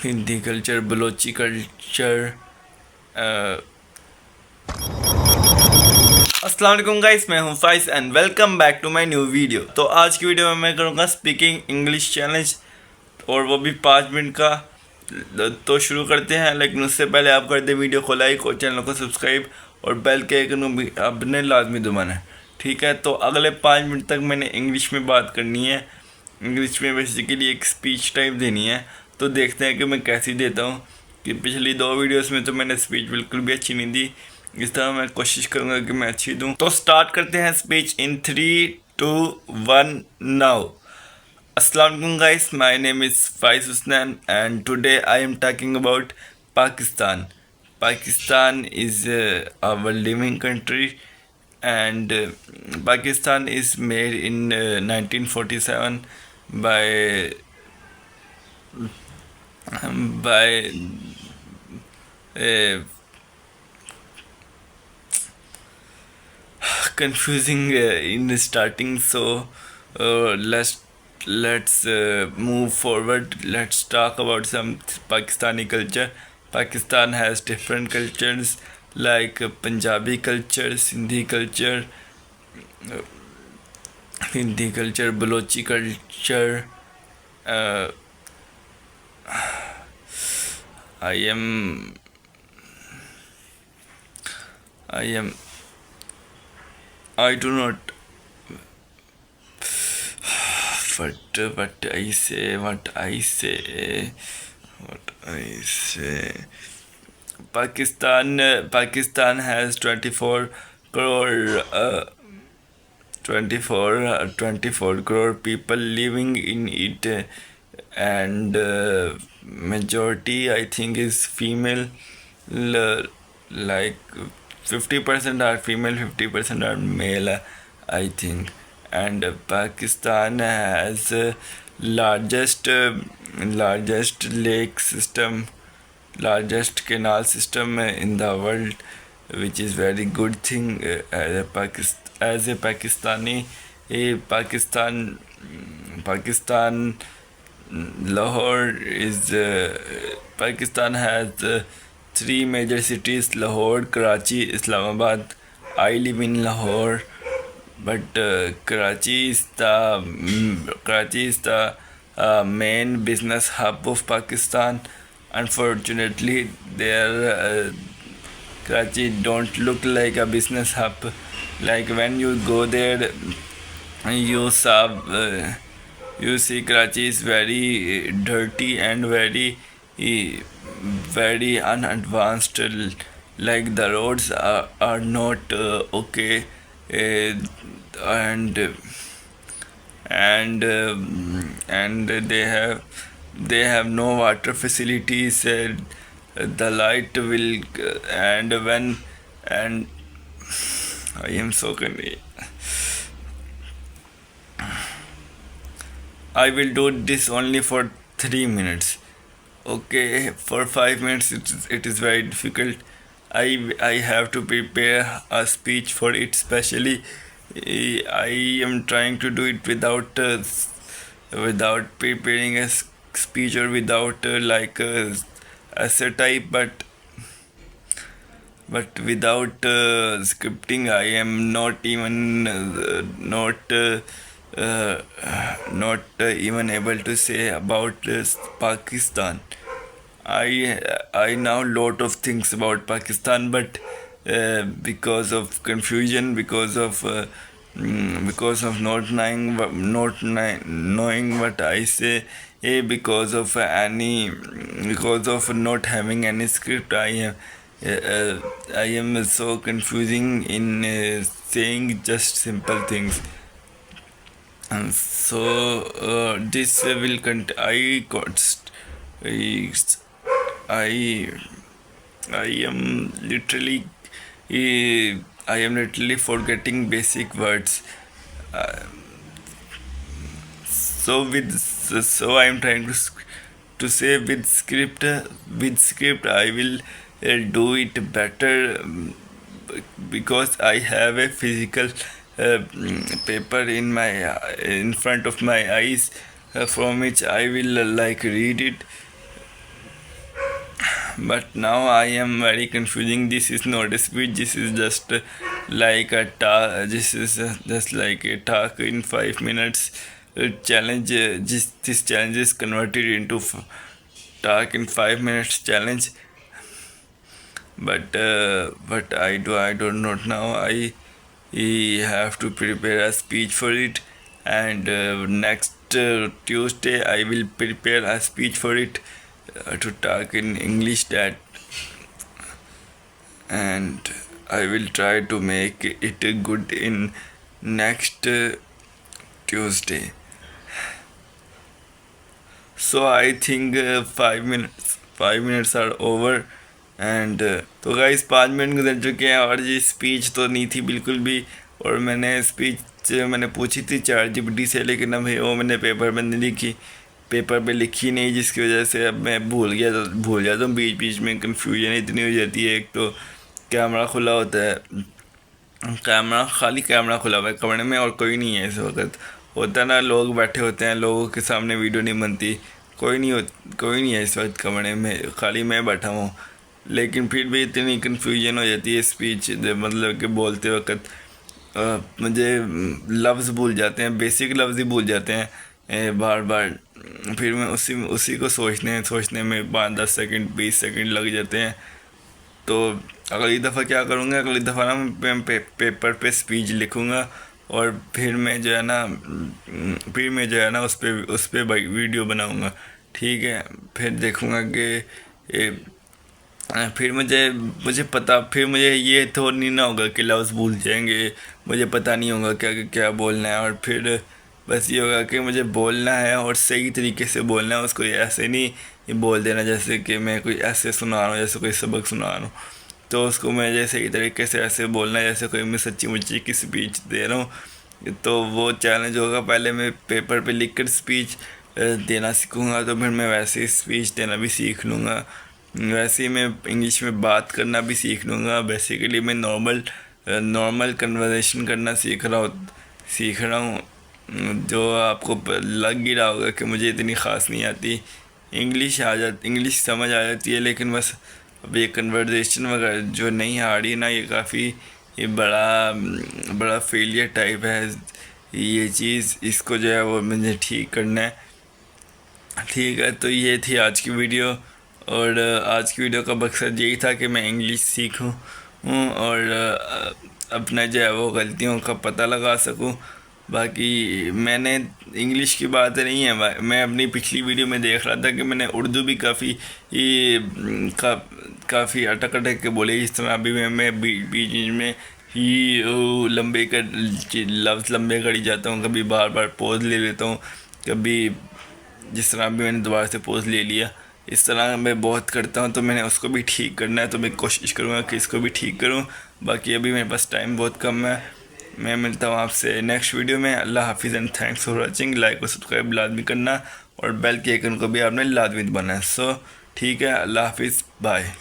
Hindi culture, Balochi culture. अस्सलाम वालेकुम guys, मैं हूं Faiz and welcome back to my new video. तो आज की वीडियो में मैं करूंगा स्पीकिंग इंग्लिश चैलेंज, और वो भी 5 मिनट का। तो शुरू करते हैं, लेकिन उससे पहले आप कर दें वीडियो को लाइक और चैनल को सब्सक्राइब और बेल के आइकन भी आपने लाजमी दबाना है, ठीक है। तो अगले 5 मिनट तक मैंने इंग्लिश में बात करनी है। इंग्लिश में बेसिकली एक स्पीच टाइप देनी है। तो देखते हैं कि मैं कैसी देता हूँ, कि पिछली 2 वीडियोस में तो मैंने स्पीच बिल्कुल भी अच्छी नहीं दी। इस तरह मैं कोशिश करूँगा कि मैं अच्छी दूँ। तो स्टार्ट करते हैं speech in 3, 2, 1 now. Assalamu alaikum guys, my name is Faiz Husnan and today I am talking about Pakistan. Pakistan is our living country, and Pakistan is made in 1947 by uh, confusing in the starting. So let's move forward. Let's talk about some Pakistani culture. Pakistan has different cultures like Punjabi culture, Sindhi culture, Hindi culture, Balochi culture. uh, I am I do not what I say. Pakistan has 24 crore 24 crore people living in it, and majority I think is female. Like 50% are female, 50% are male, I think. And Pakistan has largest lake system, largest canal system in the world, which is very good thing. As a Pakistani, Pakistan Lahore is Pakistan has 3 major cities: Lahore, Karachi, Islamabad. I live in Lahore, but Karachi is the main business hub of Pakistan. Unfortunately, Karachi don't look like a business hub. Like when you go there, you see Karachi is very dirty and very unadvanced. Like the roads are not okay, and they have no water facilities. The light will and I am so confused. I will do this only for 3 minutes. Okay, for 5 minutes it is very difficult. I have to prepare a speech for it specially. I am trying to do it without preparing a speech, or without like essay type, but without scripting. I am not even even able to say about Pakistan. I know lot of things about Pakistan, but because of confusion, because of not knowing what I say, because of not having any script, I am so confusing in saying just simple things. And so this will I am literally forgetting basic words. So I am trying to say with script. I will do it better, because I have a physical paper in front of my eyes, from which I will like read it. but now I am very confusing. This is not a speech. This is just like a talk. This is just like a talk in 5 minutes. Challenge. This challenge is converted into talk in 5 minutes challenge. But I don't know now. I have to prepare a speech for it, and next Tuesday I will prepare a speech for it to talk in English that, and I will try to make it good in next Tuesday. So I think 5 minutes are over, and तो guys 5 minute गुजर चुके हैं और ये speech तो नहीं थी बिल्कुल भी। और मैंने स्पीच मैंने पूछी थी ChatGPT से, लेकिन अब वो मैंने पेपर पे नहीं लिखी, पेपर पे लिखी नहीं, जिसकी वजह से अब मैं भूल जाता हूँ बीच बीच में। कन्फ्यूजन इतनी हो जाती है। एक तो कैमरा खुला होता है, खाली कैमरा खुला हुआ है कमरे में और कोई नहीं है इस वक्त। होता है ना, लोग बैठे होते हैं, लोगों के सामने वीडियो नहीं बनती, कोई नहीं है इस वक्त कमरे में, खाली मैं बैठा हूँ। लेकिन फिर भी इतनी कन्फ्यूजन हो जाती है स्पीच मतलब कि बोलते वक्त मुझे लफ्ज़ भूल जाते हैं, बेसिक लफ्ज़ ही भूल जाते हैं बार बार। फिर मैं उसी को सोचने में 5-10 सेकंड 20 सेकंड लग जाते हैं। तो अगली दफ़ा क्या करूँगा, अगली दफ़ा ना मैं पेपर पे स्पीच लिखूँगा और फिर मैं जो है ना उस पर वीडियो बनाऊँगा। ठीक है, फिर देखूँगा कि फिर मुझे ये तो नहीं ना होगा कि लफ्ज़ भूल जाएंगे, मुझे पता नहीं होगा क्या क्या बोलना है। और फिर बस ये होगा कि मुझे बोलना है और सही तरीके से बोलना है, उसको ऐसे नहीं बोल देना जैसे कि मैं कोई ऐसे सुना रहा हूँ, जैसे कोई सबक सुना रहा हूँ। तो उसको मुझे सही तरीके से ऐसे बोलना है जैसे कोई मैं सच्ची मुच्ची की स्पीच दे रहा हूँ। तो वो चैलेंज होगा। पहले मैं पेपर पे लिखकर स्पीच देना सीखूँगा, तो फिर मैं वैसे ही स्पीच देना भी सीख लूँगा। वैसे ही मैं इंग्लिश में बात करना भी सीख लूँगा। बेसिकली मैं नॉर्मल कन्वर्सेशन करना सीख रहा हूँ, जो आपको लग ही रहा होगा कि मुझे इतनी ख़ास नहीं आती। इंग्लिश समझ आ जाती है, लेकिन बस अब ये कन्वर्सेशन वगैरह जो नहीं आ रही ना, ये बड़ा फेलियर टाइप है ये चीज़। इसको जो है वो मुझे ठीक करना है। ठीक है, तो ये थी आज की वीडियो, और आज की वीडियो का मकसद यही था कि मैं इंग्लिश सीखूं और अपना जो है वो गलतियों का पता लगा सकूं। बाकी मैंने इंग्लिश की बात नहीं है, मैं अपनी पिछली वीडियो में देख रहा था कि मैंने उर्दू भी काफ़ी अटक के बोले। इस तरह अभी मैं बीच में ही लफ्ज़ लंबे कर जाता हूँ, कभी बार बार पोज ले लेता हूँ, कभी जिस तरह अभी मैंने दोबारा से पोज ले लिया, इस तरह मैं बहुत करता हूँ। तो मैंने उसको भी ठीक करना है, तो मैं कोशिश करूँगा कि इसको भी ठीक करूँ। बाकी अभी मेरे पास टाइम बहुत कम है। मैं मिलता हूँ आपसे नेक्स्ट वीडियो में। अल्लाह हाफिज़ and thanks for watching. Like और सब्सक्राइब लाजमी करना और बेल के आइकन को भी आपने लाजमी बनाना है। सो ठीक है, अल्लाह हाफिज़, बाय।